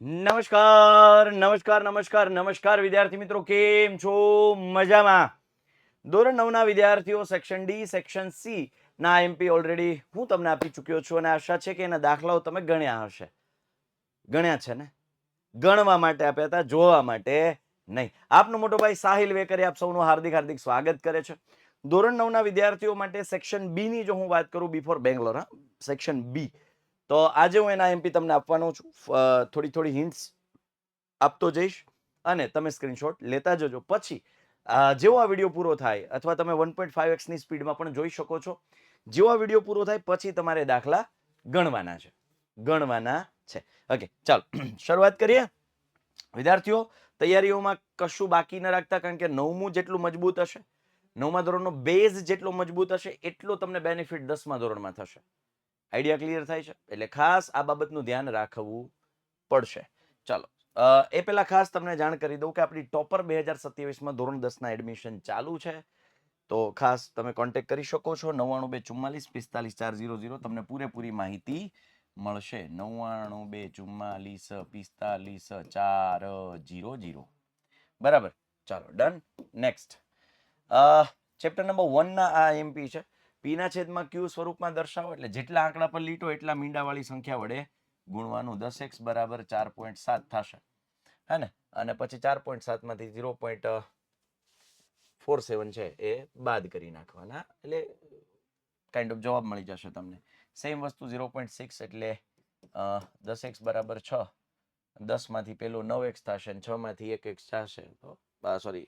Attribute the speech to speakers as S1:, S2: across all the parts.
S1: નમસ્કાર નમસ્કાર નમસ્કાર નમસ્કાર વિદ્યાર્થી મિત્રો, કેમ છો? મજામાં? ધોરણ 9 ના વિદ્યાર્થીઓ સેક્શન ડી સેક્શન સી ના એમપી ઓલરેડી હું તમને આપી ચૂક્યો છું અને આશા છે કે એના દાખલાઓ તમે ગણ્યા હશે. ગણ્યા છે ને? ગણવા માટે આપ્યા હતા, જોવા માટે નહીં. આપનો મોટો ભાઈ સાહિલ વેકરે આપ સૌનું હાર્દિક હાર્દિક સ્વાગત કરે છે. ધોરણ 9 ના વિદ્યાર્થીઓ માટે સેક્શન બી ની જો હું વાત કરું, બિફોર બેંગ્લોર, સેક્શન બી, તો આજે હું એના એમપી તમને આપવાનો છું. થોડી થોડી હિન્ટ્સ આપતો જઈશ અને તમે સ્ક્રીનશોટ લેતા જજો. પછી જેવો આ વિડીયો પૂરો થાય, અથવા તમે 1.5x ની સ્પીડમાં પણ જોઈ શકો છો, જેવો આ વિડીયો પૂરો થાય પછી તમારે દાખલા ગણવાના છે. ઓકે, ચાલો શરૂઆત કરીએ. વિદ્યાર્થીઓ, તૈયારીઓમાં કશું બાકી ન રાખતા, કારણ કે 9મું જેટલું મજબૂત હશે, 9મા ધોરણનો બેઝ જેટલો મજબૂત હશે, એટલો તમને બેનિફિટ 10મા ધોરણમાં થશે. આઈડિયા ક્લિયર થાય છે? એટલે ખાસ આ બાબતનું ધ્યાન રાખવું પડશે. ચાલો, એ પહેલા ખાસ તમને જાણ કરી દઉં કે આપણી ટોપર 2027માં ધોરણ 10ના એડમિશન ચાલુ છે. તો ખાસ તમે કોન્ટેક્ટ કરી શકો છો. 9924455400 તમને પૂરેપૂરી માહિતી મળશે. 9924455400. બરાબર, ચાલો ડન. નેક્સ્ટ, ચેપ્ટર નંબર 1 ના આ એમપી છે. પી ના છેદમાં ક્યુ સ્વરૂપમાં દર્શાવો, એટલે જેટલા આંકડા પર લીટો એટલા મીંડાવાળી સંખ્યા વડે ગુણવાનું. 10x બરાબર 4.7 થશે, હે ને? અને પછી 4.7 માંથી 0.47 છે એ બાદ કરી નાખવાના, એટલે કાઇન્ડ ઓફ જવાબ મળી જશે તમને. સેમ વસ્તુ 0.6 એટલે 10x બરાબર 6, 10 માંથી પેલો 9x થશે, 6 માંથી 1x થશે, તો સોરી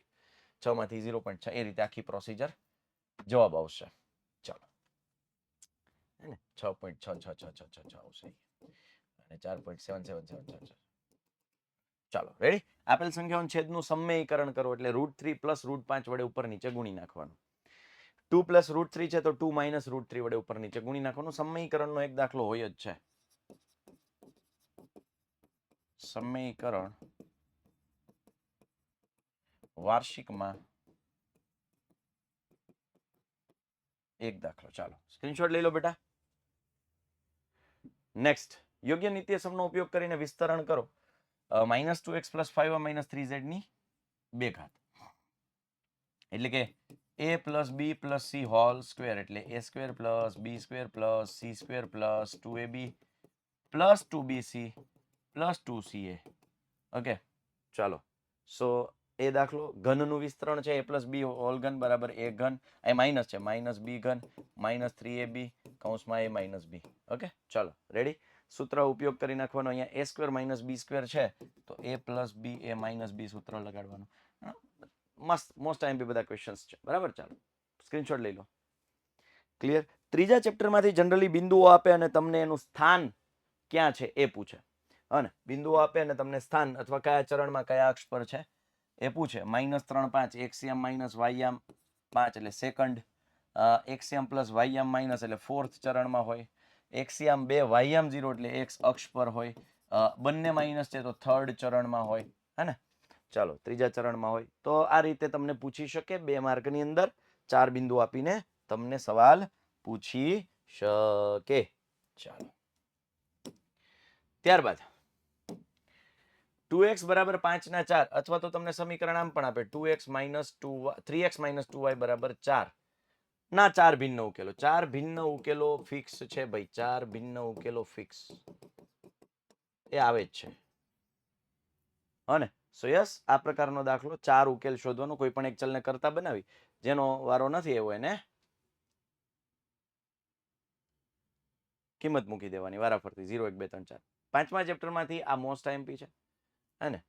S1: 6 માંથી 0.6, એ રીતે આખી પ્રોસિજર જવાબ આવશે. ચાલો, હે ને? 6.66666 આવશે અને 4.7777. ચાલો, રેડી? આપેલ સંખ્યાઓનું છેદનું સમ્મેયકરણ કરો, એટલે √3 પ્લસ √5 વડે ઉપર નીચે ગુણી નાખવાનું. 2 પ્લસ √3 છે તો 2 માઇનસ √3 વડે ઉપર નીચે ગુણી નાખવાનું. સમ્મેયકરણનો એક દાખલો હોય જ છે. સમ્મેયકરણ વાર્ષિકમાં એક દાખલો. ચાલો સ્ક્રીનશોટ લઈ લો બેટા. નેક્સ્ટ, યોગ્ય નિત્યસમનો ઉપયોગ કરીને વિસ્તરણ કરો. -2x + 5y - 3z ની 2 ઘાત, એટલે કે a + b + c whole square, એટલે a² + b² + c² + 2ab + 2bc + 2ca. Okay, ચાલો. સો એ દાખલો ઘનનું વિસ્તરણ છે. a + b હોલ ઘન બરાબર a ઘન, એ માઇનસ છે, -b ઘન -3ab કૌંસમાં a - b. ઓકે, ચાલો રેડી. સૂત્ર ઉપયોગ કરી નાખવાનો. અહીંયા a² - b² છે, તો a + b a - b સૂત્ર લગાડવાનું. મસ્ત મોસ્ટ આઈએમપી બધા ક્વેશ્ચન્સ છે. બરાબર, ચાલો સ્ક્રીનશોટ લઈ લો. ક્લિયર? ત્રીજા ચેપ્ટરમાંથી જનરલી બિંદુઓ આપે અને તમને એનું સ્થાન ક્યાં છે એ પૂછે. અને બિંદુઓ આપે અને તમને સ્થાન અથવા કયા ચરણમાં કયા અક્ષ પર છે એ પૂછે. -3 5 એક્સિયમ -વાયયામ 5 એટલે સેકન્ડ, એક્સિયમ + વાયયામ માઇનસ એટલે ફોર્થ ચરણમાં હોય, એક્સિયમ 2 વાયયામ 0 એટલે એક્સ અક્ષ પર હોય, બંને માઇનસ છે તો થર્ડ ચરણમાં હોય, હે ને? ચાલો, ત્રીજા ચરણમાં હોય. તો આ રીતે તમને પૂછી શકે. 2 માર્કની અંદર 4 બિંદુ આપીને તમને સવાલ પૂછી શકે. ચાલો, ત્યારબાદ 2x બરાબર 5 ના 4, અથવા તો તમને સમીકરણ આમ પણ આપે 3x - 2y બરાબર 4 ના 4 ભિન્ન ઉકેલો. 4 ભિન્ન ઉકેલો ફિક્સ છે ભાઈ. 4 ભિન્ન ઉકેલો ફિક્સ એ આવે જ છે, હને? સો યસ, આ પ્રકારનો દાખલો 4 ઉકેલ શોધવાનો. કોઈ પણ એક ચલને કરતા બનાવી, જેનો વારો નથી એવો એને કિંમત મૂકી દેવાની વારાફરતી. 0 1 2 3 4. પાંચમા ચેપ્ટરમાંથી આ મોસ્ટ આઈએમપી છે, હે ને?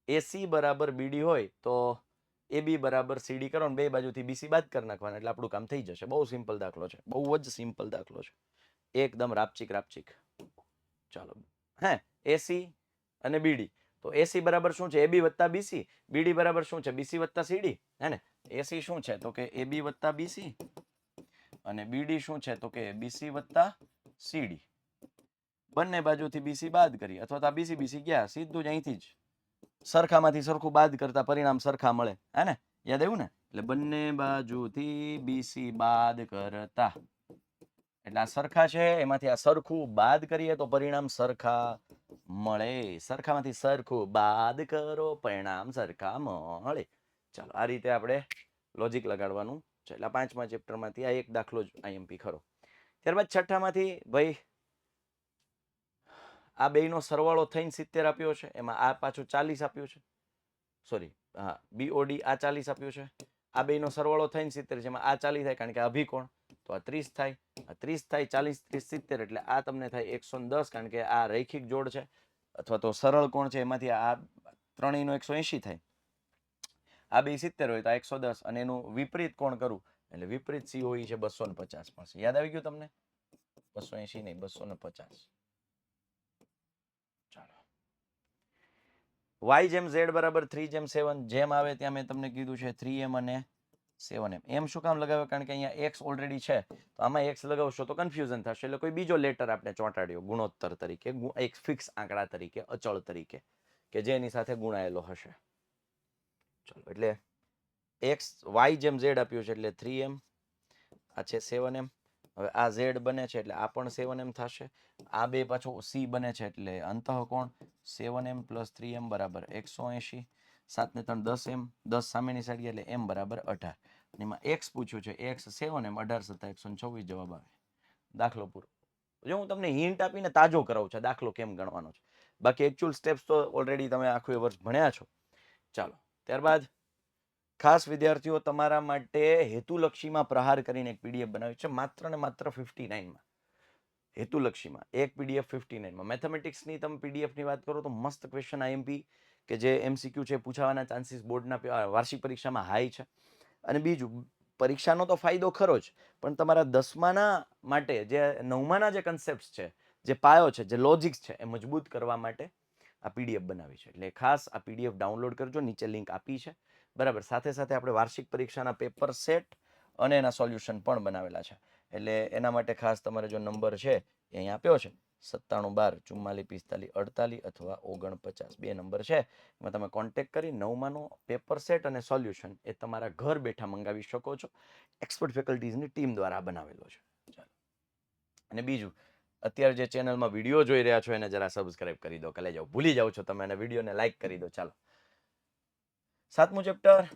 S1: AC બરાબર BD હોય તો AB બરાબર CD કરો ને બે બાજુથી BC બાદ કરી નાખવાના, એટલે આપણું કામ થઈ જશે. બહુ સિમ્પલ દાખલો છે, બહુ જ સિમ્પલ દાખલો છે, એકદમ રાપચીક. ચાલો, હે AC અને BD, તો AC બરાબર શું છે? AB + BC. BD બરાબર શું છે? BC + CD, હે ને? AC શું છે? તો કે AB + BC, અને BD શું છે? તો કે BC + CD. બંને બાજુથી BC બાદ કરી, અથવા તો BC ગયા, સીધું જ અહીંથી જ સરખામાંથી સરખું બાદ કરતા પરિણામ સરખા મળે, હે ને? યાદ આવ્યું ને? એટલે બંને બાજુથી BC બાદ કરતા, એટલે આ સરખા છે, એમાંથી આ સરખું બાદ કરીએ તો પરિણામ સરખા મળે. સરખામાંથી સરખું બાદ કરો, પરિણામ સરખા મળે. ચાલો આ રીતે આપણે લોજિક લગાડવાનું છે. એટલે 5મા ચેપ્ટરમાંથી આ એક દાખલો જ આઈએમપી ખરો. ત્યારબાદ છઠ્ઠામાંથી ભાઈ આ બેયનો સરવાળો થઈને 70 આપ્યો છે, એમાં આ પાછું 40 આપ્યું છે, સોરી હા બીઓડી આ 40 આપ્યું છે, આ બેયનો સરવાળો થઈને 70 છે, એમાં આ 40 થાય કારણ કે અભિકોણ, તો આ 30 થાય, આ 30 થાય, 40 30 70 એટલે આ તમને થાય 110 કારણ કે આ રૈખિક જોડ છે અથવા તો સરળ કોણ છે, એમાંથી આ ત્રણેયનો 180 થાય. આ બે 70 હોય તો આ 110 અને એનું વિપરીત કોણ કરું એટલે વિપરીત COE છે 250 મળશે. યાદ આવી ગયું તમને? 280 નહીં 250. ચાલો y જેમ z બરાબર 3 જેમ 7 જેમ આવે ત્યાં મેં તમને કીધું છે 3m અને 7m. એમ શું કામ લગાવ્યો? કારણ કે અહીંયા x ઓલરેડી છે, તો આમાં x લગાવશો તો કન્ફ્યુઝન થશે, એટલે કોઈ બીજો લેટર આપણે ચોંટાડ્યો ગુણોત્તર તરીકે, એક ફિક્સ આંકડા તરીકે, અચળ તરીકે, કે જે એની સાથે ગુણાયેલો હશે. ચલો એટલે x y જેમ z આપ્યું છે એટલે 3m, આ છે 7m. હવે આ z બને છે એટલે આ પણ 7m થશે. આ બે પાછો c બને છે એટલે અંતઃકોણ 7m + 3m બરાબર 180. 7 ને 3 10m, 10 સામેની સાઈડ એટલે m બરાબર 18. અને એમાં x પૂછ્યું છે, x 7m, 18 + 7 124 જવાબ આવે. દાખલો પૂરો. જો હું તમને હિન્ટ આપીને તાજો કરાવું છું દાખલો કેમ ગણવાનો છે, બાકી એકચ્યુઅલ સ્ટેપ્સ તો ઓલરેડી તમે આખું વર્ષ ભણ્યા છો. ચાલો ત્યારબાદ ખાસ વિદ્યાર્થીઓ તમારા માટે હેતુલક્ષીમાં પ્રહાર કરીને એક પીડીએફ બનાવી છે, માત્ર ને માત્ર 59માં. હેતુલક્ષીમાં એક પીડીએફ 59માં. મેથેમેટિક્સની તમે પીડીએફની વાત કરો તો મસ્ત ક્વેશ્ચન આઈએમપી કે જે એમસીક્યુ છે પૂછાવાના ચાન્સીસ બોર્ડના વાર્ષિક પરીક્ષામાં હાઈ છે. અને બીજું પરીક્ષાનો તો ફાયદો ખરો જ, પણ તમારા 10માના માટે જે 9માના જે કન્સેપ્ટ છે, જે પાયો છે, જે લોજિક્સ છે, એ મજબૂત કરવા માટે આ પીડીએફ બનાવી છે. એટલે ખાસ આ પીડીએફ ડાઉનલોડ કરજો, નીચે લિંક આપી છે. બરાબર. સાથે સાથે આપણે વાર્ષિક પરીક્ષાના પેપર સેટ અને એના સોલ્યુશન પણ બનાવેલા છે. એટલે એના માટે ખાસ તમારે જો નંબર છે એ અહીં આપ્યો છે 97 12 44 45 48 અથવા 49, 2 નંબર છે. એમાં તમે કોન્ટેક્ટ કરી 9માનો પેપર સેટ અને સોલ્યુશન એ તમારા ઘર બેઠા મંગાવી શકો છો. એક્સપર્ટ ફેકલ્ટીઝની ટીમ દ્વારા બનાવેલો છે. ચાલો અને બીજું અત્યારે જે ચેનલમાં વિડીયો જોઈ રહ્યા છો એને જરા સબસ્ક્રાઇબ કરી દો, કલે જાઓ ભૂલી જાઓ છો તમે, અને વિડીયોને લાઈક કરી દો. ચાલો 7મું ચેપ્ટર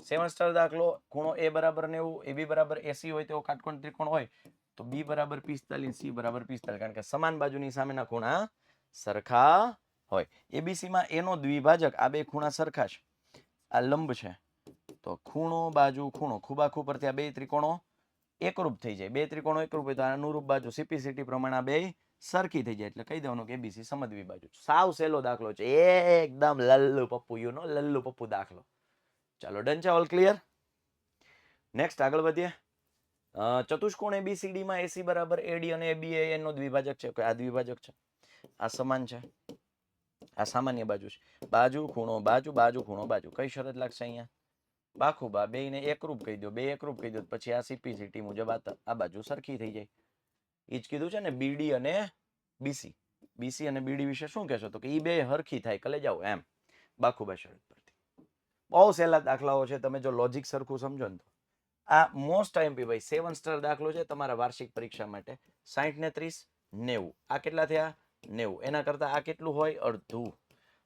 S1: 7 સ્ટાર દાખલો. ખૂણો a બરાબર 90, ab બરાબર 80 હોય તેવો કાટકોણ ત્રિકોણ હોય તો b બરાબર 45, c બરાબર 45, કારણ કે સમાન બાજુની સામેના ખૂણા સરખા હોય. abc માં a નો દ્વિભાજક, આ બે ખૂણા સરખા છે, આ લંબ છે, તો ખૂણો બાજુ ખૂણો ખૂબાખૂ પરથી આ બે ત્રિકોણો એકરૂપ થઈ જાય. બે ત્રિકોણો એકરૂપ હોય તો અનુરૂપ બાજુ સીપીસીટી પ્રમાણે આ બે સરખી થઈ જાય, એટલે કહી દેવાનું કે એબીસી સમદ્વિ બાજુ. સાવ સહેલો દાખલો છે, એકદમ લલ્લુ પપ્પુ, યુ નો લલ્લુ પપ્પુ દાખલો. ચાલો ડન છે, ઓલ ક્લિયર. નેક્સ્ટ આગળ વધીએ. ચતુષ્કોણ એબીસીડી માં એસી બરાબર એડી અને એબી એ નો દ્વિભાજક છે. આ દ્વિભાજક છે, આ સમાન છે, આ સામાન્ય બાજુ છે. બાજુ ખૂણો બાજુ, બાજુ ખૂણો બાજુ. કઈ શરત લાગશે અહીંયા? બાખુબા બેયને એકરૂપ કહી દો, બે એકરૂપ કહી દો, પછી આ સીપીસીટી મુજબ આ બાજુ સરખી થઈ જાય. એ જ કીધું છે ને બીડી અને બીસી. બીસી અને બીડી વિશે શું કહેશો? તો કે ઈ બે હરખી થાય, કલે જાઓ એમ, બાખુબા શરત પરથી. બહુ સહેલા દાખલાઓ છે, તમે જો લોજિક સરખું સમજો ને તો. આ મોસ્ટ આઈએમપી ભાઈ 7 સ્ટાર દાખલો છે તમારા વાર્ષિક પરીક્ષા માટે. 60 ને 30 90, આ કેટલા થયા? 90. એના કરતા આ કેટલું હોય? અડધું.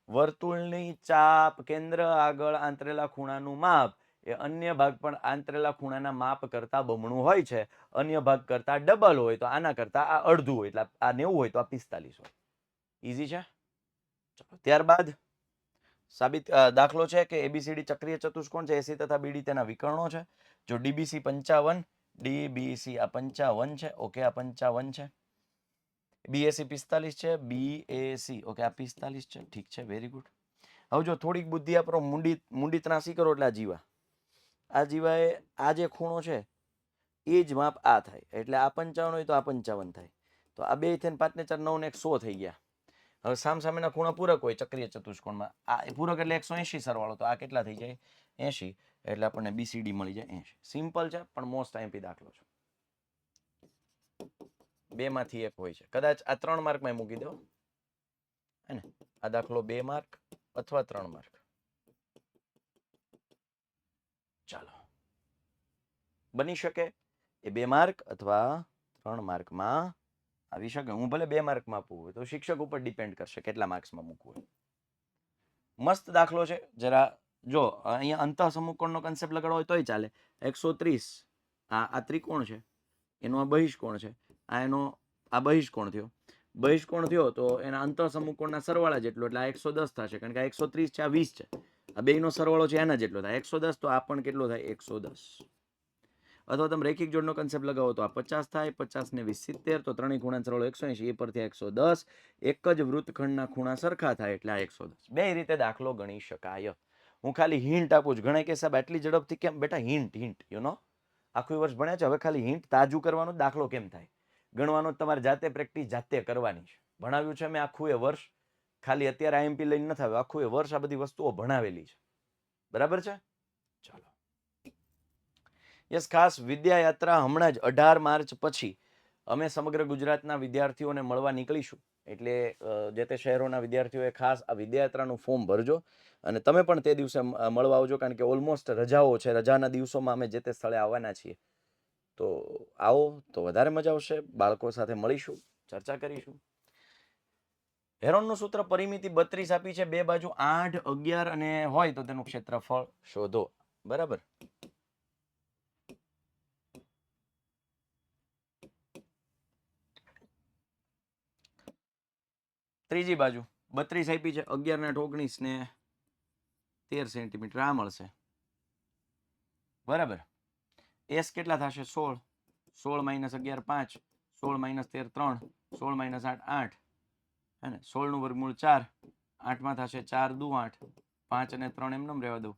S1: વર્તુળની ચાપ કેન્દ્ર આગળ આંતરેલા ખૂણાનું માપ એ અન્ય ભાગ પણ આંતરેલા ખૂણાના માપ કરતા બમણું હોય છે. અન્ય ભાગ કરતા ડબલ હોય તો આના કરતા આ અડધું હોય, એટલે આ 90 હોય તો આ 45 હોય. ઈઝી છે. ત્યારબાદ સાબિત દાખલો છે કે એબીસીડી ચક્રીય ચતુષ્કોણ છે, એસી તથા બીડી તેના વિકર્ણો છે. જો ડીબીસી 55, ડીબીસી આ 55 છે, ઓકે આ 55 છે. બીએસી 45 છે, બીએસી ઓકે આ 45 છે, ઠીક છે, વેરી ગુડ. હવે જો થોડીક બુદ્ધિ આપરો, મુંડી ત્રાસી કરો એટલે આ જીવાએ આ જે ખૂણો છે એ જ માપ આ થાય, એટલે આ 55 હોય તો આ 55 થાય, તો આ બે થઈને 5 ને 4 9 ને 1 100 થઈ ગયા. હવે સામસામેના ખૂણા પૂરક હોય ચક્રીય ચતુષ્કોણમાં, આ પૂરક એટલે 180 સરવાળો, તો આ કેટલા થઈ જાય? 80, એટલે આપણને બીસીડી મળી જાય 80. સિમ્પલ છે પણ મોસ્ટ આઈએમપી દાખલો છે. 2 માંથી 1 હોય છે, કદાચ આ 3 માર્કમાં મૂકી દો હે ને. આ દાખલો 2 માર્ક અથવા 3 માર્ક. ચાલો બની શકે એ 2 માર્ક અથવા 3 માર્કમાં આવી શકે. હું ભલે 2 માર્કમાં આપવું હોય તો શિક્ષક ઉપર ડિપેન્ડ કરશે કેટલા માર્ક્સમાં મૂકવું હોય. મસ્ત દાખલો છે. જરા જો અહીંયા અંતઃસમુકોણનો કન્સેપ્ટ લગાડવો હોય તોય ચાલે. 130 આ ત્રિકોણ છે, એનો આ બહિષ્કોણ છે, આ એનો આ બહિષ્કોણ થયો. બહિષ્કોણ થયો તો એના અંતઃસમુકોણના સરવાળા જેટલો, એટલે આ 110 થશે, કારણ કે આ 130 છે, આ 20 છે. આ બેયનો સરવાળો છે એના જેટલો થાય 110, તો આ પણ કેટલો થાય 110. અથવા તમે રેખિક જોડનો કન્સેપ્ટ લગાવો તો આ 50 થાય, 50 ને 20 70, તો ત્રણેય ખૂણાનો સરવાળો 180, એ પરથી 110. એક જ વૃત્તખંડના ખૂણા સરખા થાય એટલે આ 110. બે રીતે દાખલો ગણી શકાય. હું ખાલી હિન્ટ આપું છું. ઘણા કે સાહેબ આટલી ઝડપથી કેમ? બેટા હિન્ટ યુ નો, આખું વર્ષ ભણ્યા છે, હવે ખાલી હિન્ટ તાજું કરવાનો દાખલો કેમ થાય, ગણવાનો તમારે જાતે પ્રેક્ટિસ જાતે કરવાની છે. ભણાવ્યું છે મેં આખું એ વર્ષ, ખાલી અત્યારે આઈએમપી લઈને નથી આવ્યો, આખું એ વર્ષ આ બધી વસ્તુઓ ભણાવેલી છે. બરાબર છે? ચાલો. યસ, ખાસ વિદ્યાયાત્રા હમણાં જ 18 માર્ચ પછી અમે સમગ્ર ગુજરાતના વિદ્યાર્થીઓને મળવા નીકળીશું. એટલે જે તે શહેરોના વિદ્યાર્થીઓએ ખાસ આ વિદ્યાયાત્રાનું ફોર્મ ભરજો અને તમે પણ તે દિવસે મળવા આવજો, કારણ કે ઓલમોસ્ટ રજાઓ છે. રજાના દિવસોમાં અમે જે તે સ્થળે આવવાના છીએ. તો આવો તો વધારે મજા આવશે. બાળકો સાથે મળીશું, ચર્ચા કરીશું. હેરોનનું સૂત્ર પરિમિતિ 32 આપી છે, બે બાજુ 8, 11 અને હોય તો તેનું ક્ષેત્રફળ શોધો. બરાબર. ત્રીજી બાજુ 32 આપી છે, 11 ને 19 ને 13 સેન્ટીમીટર આ મળશે. બરાબર. એસ કેટલા થશે? 16. 16 - 11 5, 16 - 13 3, 16 - 8 8, હે ને? 16 નું વર્ગમૂળ 4, 8 માં થશે 4 દુ 8, 5 અને 3 એમ રહેવા દઉં.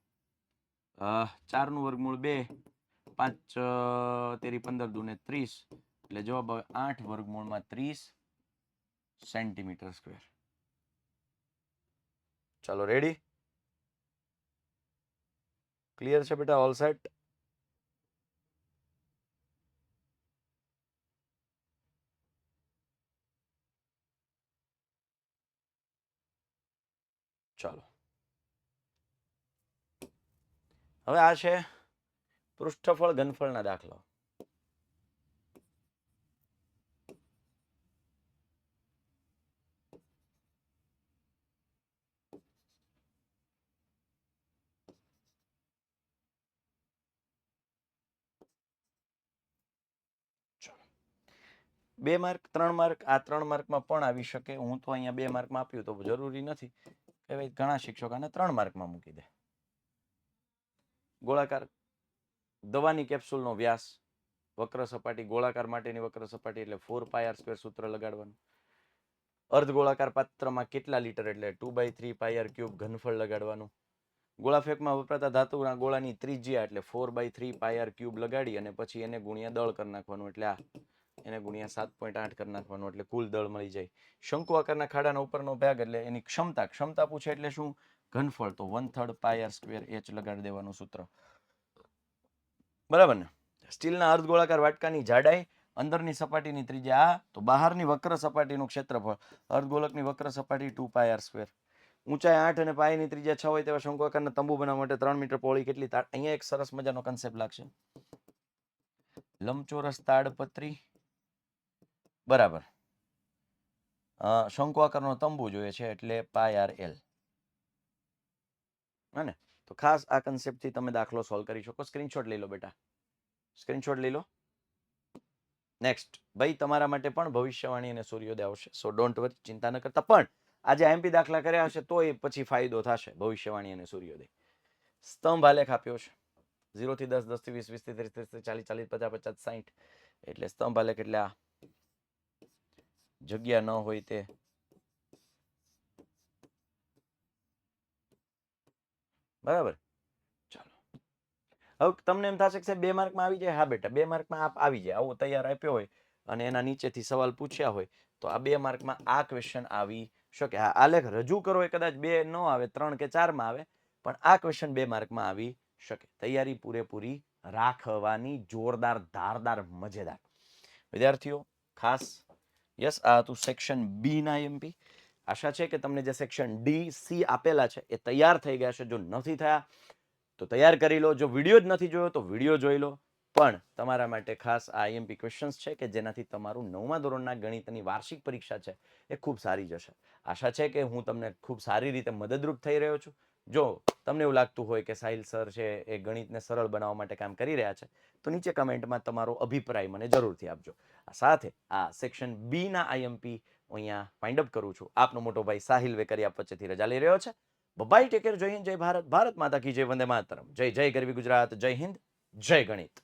S1: 4 નું વર્ગમૂળ 2, 5 તેરી 15 દુ ને 30, એટલે જવાબ આવે 8 વર્ગમૂળમાં 30 સેન્ટીમીટર સ્ક્વેર. ચાલો, રેડી? ક્લિયર છે બેટા? All set? ચાલો, હવે આ છે પૃષ્ઠફળ ઘનફળના દાખલા. બે માર્ક, 3 માર્ક, આ 3 માર્કમાં પણ આવી શકે. હું તો અહીંયા 2 માર્કમાં આપ્યું તો જરૂરી નથી કે ભાઈ ઘણા શિક્ષકો આને 3 માર્કમાં મૂકી દે. ગોળાકાર દવાની કેપ્સ્યુલનો વ્યાસ, વક્ર સપાટી, ગોળાકાર માટેની વક્ર સપાટી એટલે 4πr² સૂત્ર લગાડવાનું. અર્ધગોળાકાર પાત્રમાં કેટલા લીટર એટલે 2/3πr³ ઘનફળ લગાડવાનું. ગોળાફેંકમાં વપરાતા ધાતુના ગોળાની ત્રિજ્યા એટલે 4/3πr³ લગાડી અને પછી એને ગુણ્યા દળ કરી નાખવાનું, એટલે આ એને ગુણ્યા 7.8 કરી નાખવાનું, એટલે કુલ દળ મળી જાય. શંકુ આકારના ખાડાના ઉપરનો ભાગ એટલે એની ક્ષમતા પૂછે એટલે શું? ઘનફળ, તો 1/3 πr² h લગાડી દેવાનું સૂત્ર. બરાબર ને? સ્ટીલના અર્ધગોળાકાર વાટકાની જાડાઈ, અંદરની સપાટીની ત્રિજ્યા આ, તો બહારની વક્ર સપાટીનું ક્ષેત્રફળ, અર્ધગોળકની વક્ર સપાટી 2πr². ઊંચાઈ 8 અને પાયાની ત્રિજ્યા 6 હોય તેવા શંકુ આકારના તંબુ બનાવવા માટે 3 મીટર પહોળી કેટલી તાડ? અહીંયા એક સરસ મજાનો કન્સેપ્ટ લાગશે. લંબચોરસ તાડપત્રી બરાબર, શંકુ આકારનો તંબુ જોઈએ છે એટલે πrl. હે ને? તો ખાસ આ કન્સેપ્ટથી તમે દાખલો સોલ્વ કરી શકો. સ્ક્રીનશોટ લઈ લો બેટા, સ્ક્રીનશોટ લઈ લો. નેક્સ્ટ ભાઈ, તમારા માટે પણ ભવિષ્યવાણી અને સૂર્યોદય આવશે, સો ડોન્ટ વરી, ચિંતા ન કરતા. પણ આજે આઈએમપી દાખલા કર્યા હશે તો એ પછી ફાયદો થશે. ભવિષ્યવાણી અને સૂર્યોદય. સ્તંભ આલેખ આપ્યો છે 0 થી 10, 10 થી 20, 20 થી 30, 30 થી 40, 40 50, 50 60, એટલે સ્તંભ આલેખ એટલે આ જગ્યા ન હોય તે. બરાબર. ચાલો, હવે તમને એમ થશે કે 2 માર્કમાં આવી જાય. હા બેટા, 2 માર્કમાં આપ આવી જાય. આવો તૈયાર આપ્યો હોય અને એના નીચેથી સવાલ પૂછ્યા હોય તો આ 2 માર્કમાં આ ક્વેશ્ચન આવી શકે. હા, આલેખ રજૂ કરો એ કદાચ 2 ન આવે, 3 કે 4 માં આવે, પણ આ ક્વેશ્ચન 2 માર્કમાં આવી શકે. તૈયારી પૂરેપૂરી રાખવાની, જોરદાર, ધારદાર, મજેદાર. વિદ્યાર્થીઓ ખાસ યસ, આ હતું સેક્શન બી ના આઈએમપી. આશા છે કે તમને જે સેક્શન ડી, સી આપેલા છે એ તૈયાર થઈ ગયા છે. જો નથી થયા તો તૈયાર કરી લો. જો વિડીયો જ નથી જોયો તો વિડીયો જોઈ લો. પણ તમારા માટે ખાસ આ આઈએમપી ક્વેશ્ચન્સ છે કે જેનાથી તમારું 9મા ધોરણના ગણિતની વાર્ષિક પરીક્ષા છે એ ખૂબ સારી જશે. આશા છે કે હું તમને ખૂબ સારી રીતે મદદરૂપ થઈ રહ્યો છું. જો તમને એવું લાગતું હોય કે સાહિલ સર છે એ ગણિતને સરળ બનાવવા માટે કામ કરી રહ્યા છે તો નીચે કમેન્ટમાં તમારો અભિપ્રાય મને જરૂરથી આપજો. સાથે આ સેક્શન બી ના આઈએમપી અહીંયા વાઇન્ડ અપ કરું છું. આપનો મોટો ભાઈ સાહિલ વેકરિયા વચ્ચેથી રજા લઈ રહ્યો છે. બાય, ટેક કેર, જય હિન્દ, જય ભારત, ભારત માતા કી જય, વંદે માતરમ, જય જય ગરવી ગુજરાત, જય હિન્દ, જય ગણિત.